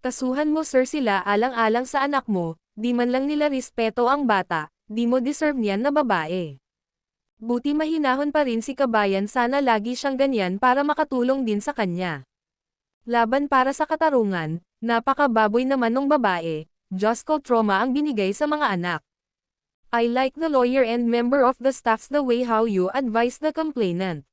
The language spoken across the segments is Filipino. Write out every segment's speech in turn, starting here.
Kasuhan mo sir sila alang-alang sa anak mo, di man lang nila respeto ang bata, di mo deserve niyan na babae. Buti mahinahon pa rin si kabayan, sana lagi siyang ganyan para makatulong din sa kanya. Laban para sa katarungan, napakababoy naman ng babae, Diyos ko trauma ang binigay sa mga anak. I like the lawyer and member of the staffs the way how you advise the complainant.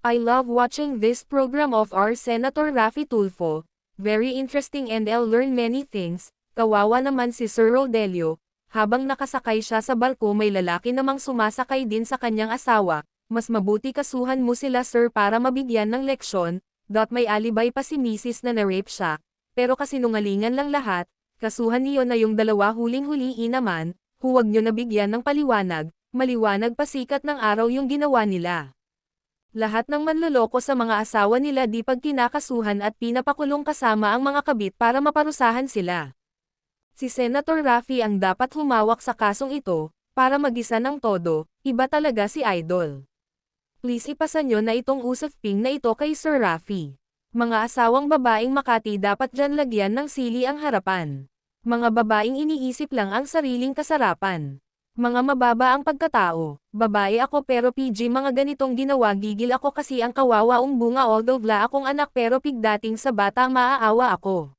I love watching this program of our Senator Raffy Tulfo, very interesting and I'll learn many things. Kawawa naman si Sir Rodelio, habang nakasakay siya sa barko may lalaki namang sumasakay din sa kanyang asawa, mas mabuti kasuhan mo sila sir para mabigyan ng leksyon. May alibay pa si Mrs. na na-rape siya, pero kasinungalingan lang lahat, kasuhan niyo na yung dalawa huling-huliin naman, huwag nyo nabigyan ng paliwanag, maliwanag pa sikat ng araw yung ginawa nila. Lahat ng manloloko sa mga asawa nila di pag kinakasuhan at pinapakulong kasama ang mga kabit para maparusahan sila. Si Senator Raffy ang dapat humawak sa kasong ito, para magisa ng todo, iba talaga si Idol. Please ipasa nyo na itong usaping na ito kay Sir Raffy. Mga asawang babaeng Makati dapat dyan lagyan ng sili ang harapan. Mga babaeng iniisip lang ang sariling kasarapan. Mga mababa ang pagkatao, babae ako pero PG mga ganitong ginawa gigil ako kasi ang kawawa bunga although wala akong anak pero pigdating sa bata maaawa ako.